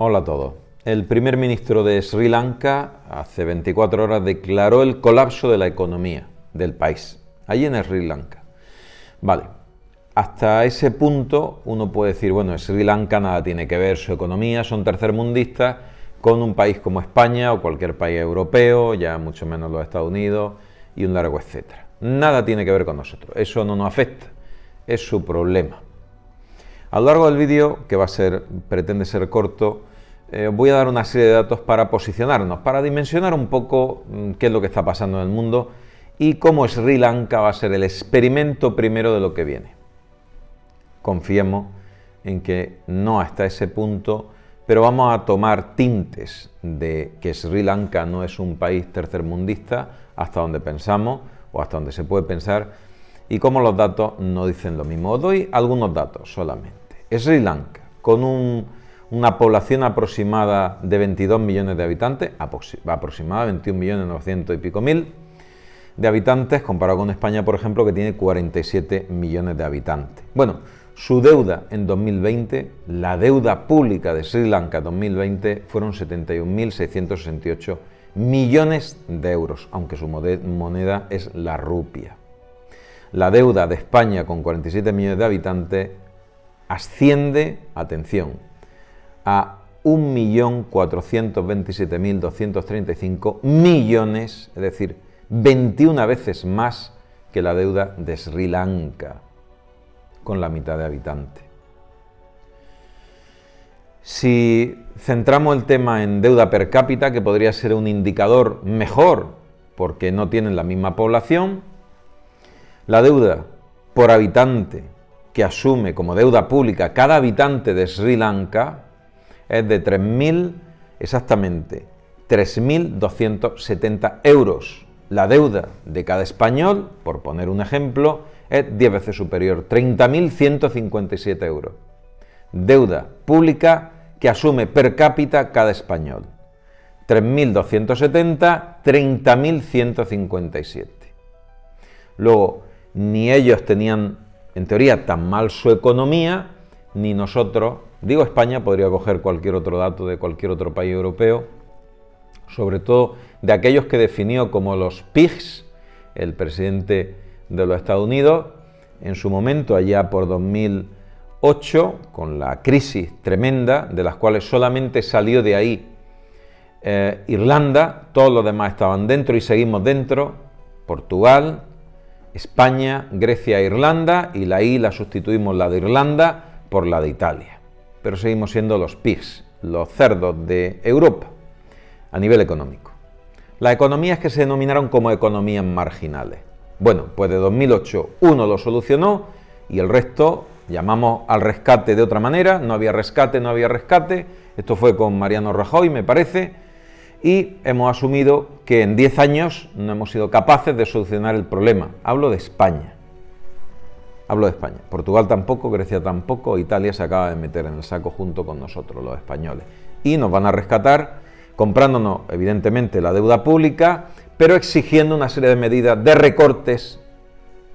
Hola a todos. El primer ministro de Sri Lanka hace 24 horas declaró el colapso de la economía del país, allí en Sri Lanka. Vale, hasta ese punto uno puede decir, bueno, Sri Lanka nada tiene que ver, su economía, son tercermundistas, con un país como España o cualquier país europeo, ya mucho menos los Estados Unidos y un largo etcétera. Nada tiene que ver con nosotros, eso no nos afecta, es su problema. A lo largo del vídeo, que pretende ser corto, voy a dar una serie de datos para posicionarnos, para dimensionar un poco qué es lo que está pasando en el mundo y cómo Sri Lanka va a ser el experimento primero de lo que viene. Confiemos en que no hasta ese punto, pero vamos a tomar tintes de que Sri Lanka no es un país tercermundista hasta donde pensamos o hasta donde se puede pensar y cómo los datos no dicen lo mismo. Os doy algunos datos solamente. Sri Lanka, con una población aproximada de 22 millones de habitantes, aproximada 21.900.000 y pico de habitantes, comparado con España, por ejemplo, que tiene 47 millones de habitantes. Bueno, su deuda en 2020, la deuda pública de Sri Lanka 2020, fueron 71.668 millones de euros, aunque su moneda es la rupia. La deuda de España, con 47 millones de habitantes, asciende, atención, a 1.427.235 millones, es decir, 21 veces más que la deuda de Sri Lanka, con la mitad de habitantes. Si centramos el tema en deuda per cápita, que podría ser un indicador mejor, porque no tienen la misma población, la deuda por habitante que asume como deuda pública cada habitante de Sri Lanka es de 3.270 euros. La deuda de cada español, por poner un ejemplo, es 10 veces superior, 30.157 euros. Deuda pública que asume per cápita cada español. 3.270, 30.157. Luego, ni ellos tenían, en teoría, tan mal su economía, ni nosotros, digo España, podría coger cualquier otro dato de cualquier otro país europeo, sobre todo de aquellos que definió como los pigs, el presidente de los Estados Unidos, en su momento, allá por 2008, con la crisis tremenda, de las cuales solamente salió de ahí Irlanda, todos los demás estaban dentro y seguimos dentro, Portugal, España, Grecia e Irlanda, y la I la sustituimos, la de Irlanda, por la de Italia. Pero seguimos siendo los pigs, los cerdos de Europa, a nivel económico. Las economías que se denominaron como economías marginales. Bueno, pues de 2008 uno lo solucionó y el resto llamamos al rescate de otra manera, no había rescate, esto fue con Mariano Rajoy, me parece, y hemos asumido que en 10 años no hemos sido capaces de solucionar el problema. Hablo de España. Portugal tampoco, Grecia tampoco, Italia se acaba de meter en el saco junto con nosotros, los españoles. Y nos van a rescatar comprándonos, evidentemente, la deuda pública, pero exigiendo una serie de medidas de recortes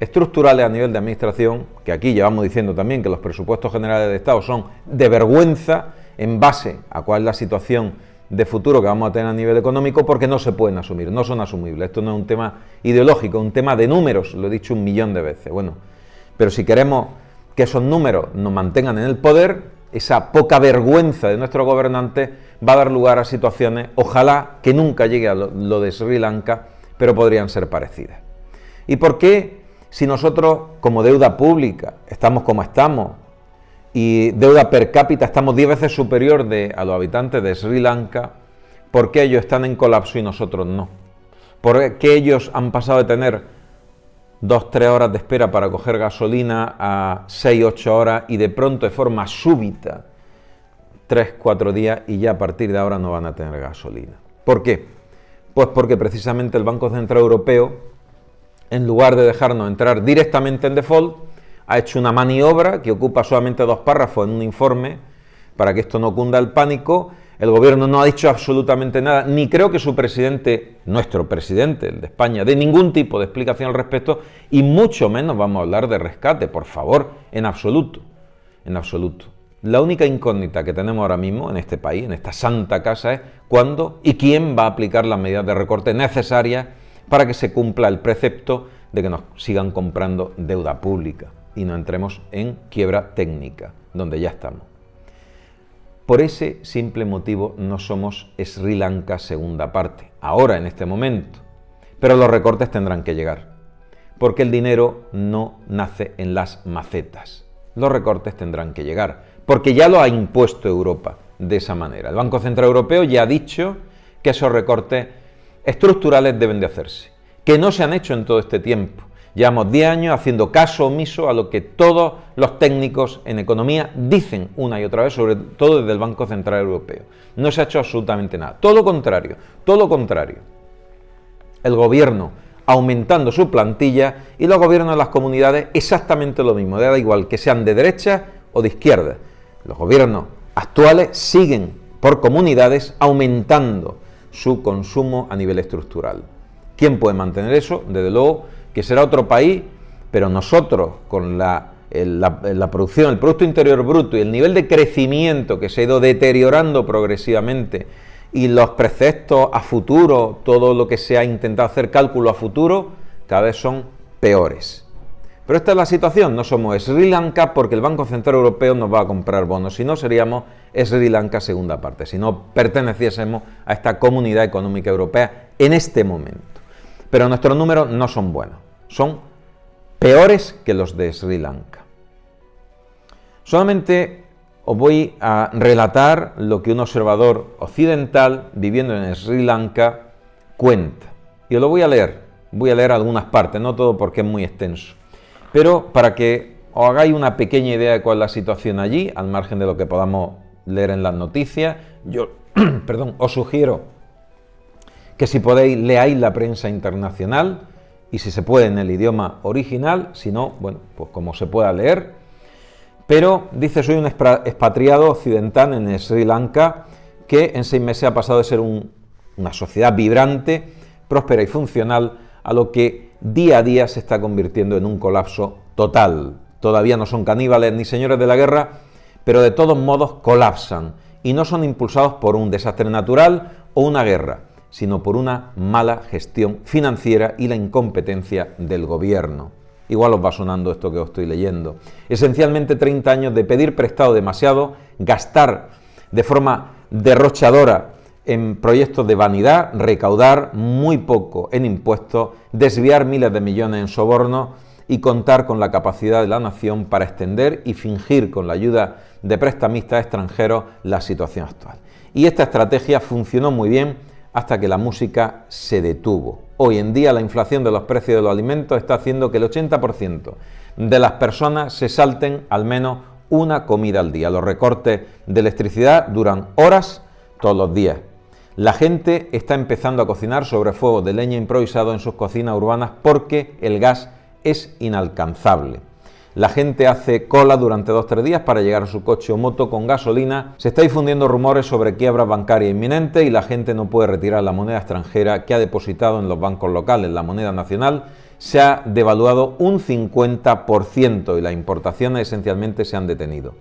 estructurales a nivel de administración, que aquí llevamos diciendo también que los presupuestos generales de Estado son de vergüenza en base a cuál es la situación de futuro que vamos a tener a nivel económico, porque no se pueden asumir, no son asumibles. Esto no es un tema ideológico, es un tema de números, lo he dicho 1.000.000 de veces. Bueno, pero si queremos que esos números nos mantengan en el poder, esa poca vergüenza de nuestros gobernantes va a dar lugar a situaciones, ojalá que nunca llegue a lo de Sri Lanka, pero podrían ser parecidas. ¿Y por qué, si nosotros como deuda pública estamos como estamos, y deuda per cápita estamos 10 veces superior a los habitantes de Sri Lanka, por qué ellos están en colapso y nosotros no? ¿Por qué ellos han pasado de tener 2-3 horas de espera para coger gasolina a 6-8 horas y de pronto, de forma súbita, 3-4 días y ya a partir de ahora no van a tener gasolina? ¿Por qué? Pues porque precisamente el Banco Central Europeo, en lugar de dejarnos entrar directamente en default, ha hecho una maniobra que ocupa solamente 2 párrafos en un informe para que esto no cunda el pánico. El gobierno no ha dicho absolutamente nada, ni creo que su presidente, nuestro presidente, el de España, dé ningún tipo de explicación al respecto, y mucho menos vamos a hablar de rescate, por favor, en absoluto. La única incógnita que tenemos ahora mismo en este país, en esta santa casa, es cuándo y quién va a aplicar las medidas de recorte necesarias para que se cumpla el precepto de que nos sigan comprando deuda pública y no entremos en quiebra técnica, donde ya estamos. Por ese simple motivo no somos Sri Lanka segunda parte, ahora en este momento, pero los recortes tendrán que llegar, porque el dinero no nace en las macetas. Los recortes tendrán que llegar, porque ya lo ha impuesto Europa de esa manera. El Banco Central Europeo ya ha dicho que esos recortes estructurales deben de hacerse, que no se han hecho en todo este tiempo. Llevamos 10 años haciendo caso omiso a lo que todos los técnicos en economía dicen una y otra vez, sobre todo desde el Banco Central Europeo. No se ha hecho absolutamente nada. Todo lo contrario, todo lo contrario. El gobierno aumentando su plantilla y los gobiernos de las comunidades exactamente lo mismo. Da igual que sean de derecha o de izquierda. Los gobiernos actuales siguen por comunidades aumentando su consumo a nivel estructural. ¿Quién puede mantener eso? Desde luego que será otro país, pero nosotros con la producción, el Producto Interior Bruto y el nivel de crecimiento que se ha ido deteriorando progresivamente y los preceptos a futuro, todo lo que se ha intentado hacer cálculo a futuro, cada vez son peores. Pero esta es la situación, no somos Sri Lanka porque el Banco Central Europeo nos va a comprar bonos, si no seríamos Sri Lanka segunda parte, si no perteneciésemos a esta Comunidad Económica Europea en este momento. Pero nuestros números no son buenos, son peores que los de Sri Lanka. Solamente os voy a relatar lo que un observador occidental viviendo en Sri Lanka cuenta. Y os lo voy a leer algunas partes, no todo porque es muy extenso, pero para que os hagáis una pequeña idea de cuál es la situación allí, al margen de lo que podamos leer en las noticias. Yo os sugiero que si podéis leáis la prensa internacional y si se puede en el idioma original, si no, bueno, pues como se pueda leer. Pero dice, soy un expatriado occidental en Sri Lanka que en 6 meses ha pasado de ser una sociedad vibrante, próspera y funcional a lo que día a día se está convirtiendo en un colapso total. Todavía no son caníbales ni señores de la guerra, pero de todos modos colapsan y no son impulsados por un desastre natural o una guerra, sino por una mala gestión financiera y la incompetencia del gobierno. Igual os va sonando esto que os estoy leyendo. Esencialmente 30 años de pedir prestado demasiado, gastar de forma derrochadora en proyectos de vanidad, recaudar muy poco en impuestos, desviar miles de millones en sobornos y contar con la capacidad de la nación para extender y fingir con la ayuda de prestamistas extranjeros la situación actual. Y esta estrategia funcionó muy bien hasta que la música se detuvo. Hoy en día la inflación de los precios de los alimentos está haciendo que el 80% de las personas se salten al menos una comida al día. Los recortes de electricidad duran horas todos los días. La gente está empezando a cocinar sobre fuegos de leña improvisado en sus cocinas urbanas porque el gas es inalcanzable. La gente hace cola durante 2 o 3 días para llegar a su coche o moto con gasolina. Se está difundiendo rumores sobre quiebras bancarias inminentes y la gente no puede retirar la moneda extranjera que ha depositado en los bancos locales. La moneda nacional se ha devaluado un 50% y las importaciones esencialmente se han detenido.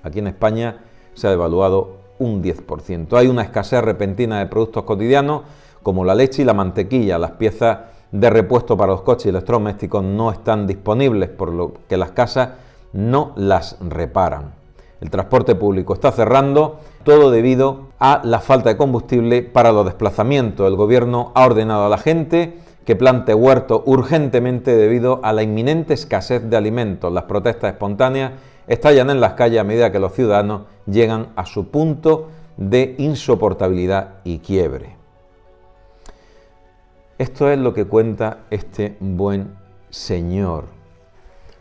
Aquí en España se ha devaluado un 10%. Hay una escasez repentina de productos cotidianos como la leche y la mantequilla. Las piezas de repuesto para los coches y electrodomésticos no están disponibles, por lo que las casas no las reparan. El transporte público está cerrando, todo debido a la falta de combustible para los desplazamientos. El gobierno ha ordenado a la gente que plante huertos urgentemente debido a la inminente escasez de alimentos. Las protestas espontáneas estallan en las calles a medida que los ciudadanos llegan a su punto de insoportabilidad y quiebre. Esto es lo que cuenta este buen señor.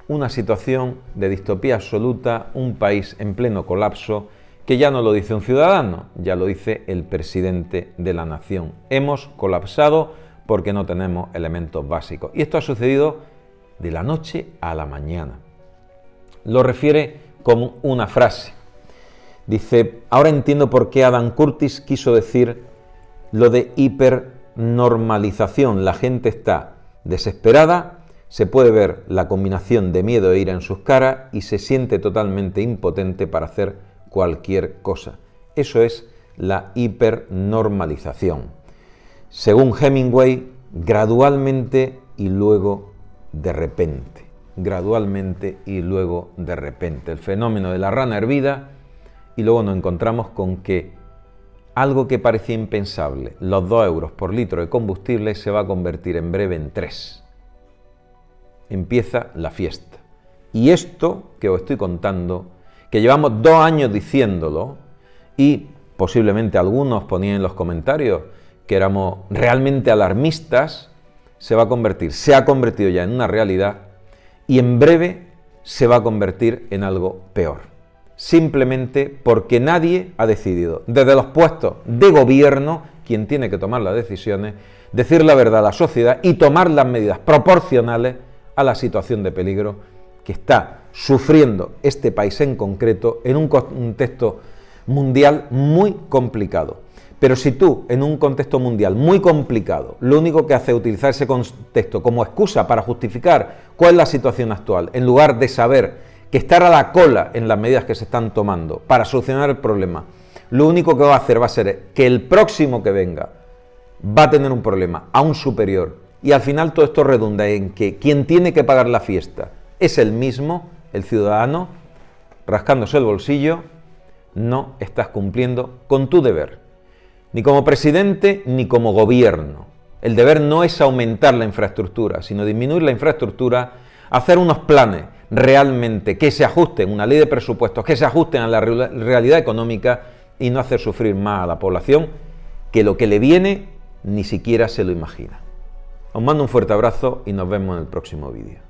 Una situación de distopía absoluta, un país en pleno colapso, que ya no lo dice un ciudadano, ya lo dice el presidente de la nación. Hemos colapsado porque no tenemos elementos básicos. Y esto ha sucedido de la noche a la mañana. Lo refiere como una frase. Dice, ahora entiendo por qué Adam Curtis quiso decir lo de hipernormalización. La gente está desesperada Se puede ver la combinación de miedo e ira en sus caras y se siente totalmente impotente para hacer cualquier cosa. Eso es la hipernormalización. Según Hemingway, gradualmente y luego de repente. Gradualmente y luego de repente. El fenómeno de la rana hervida, y luego nos encontramos con que algo que parecía impensable, los 2 euros por litro de combustible, se va a convertir en breve en 3. Empieza la fiesta. Y esto que os estoy contando, que llevamos 2 años diciéndolo, y posiblemente algunos ponían en los comentarios que éramos realmente alarmistas, se ha convertido ya en una realidad, y en breve se va a convertir en algo peor. Simplemente porque nadie ha decidido, desde los puestos de gobierno, quien tiene que tomar las decisiones, decir la verdad a la sociedad y tomar las medidas proporcionales a la situación de peligro que está sufriendo este país en concreto en un contexto mundial muy complicado. Pero si tú, en un contexto mundial muy complicado, lo único que hace es utilizar ese contexto como excusa para justificar cuál es la situación actual, en lugar de saber que estar a la cola en las medidas que se están tomando para solucionar el problema, lo único que va a hacer va a ser que el próximo que venga va a tener un problema aún superior, y al final todo esto redunda en que quien tiene que pagar la fiesta es el mismo, el ciudadano, rascándose el bolsillo. No estás cumpliendo con tu deber, ni como presidente ni como gobierno. El deber no es aumentar la infraestructura, sino disminuir la infraestructura, hacer unos planes realmente que se ajusten, una ley de presupuestos que se ajusten a la realidad económica, y no hacer sufrir más a la población, que lo que le viene ni siquiera se lo imagina. Os mando un fuerte abrazo y nos vemos en el próximo vídeo.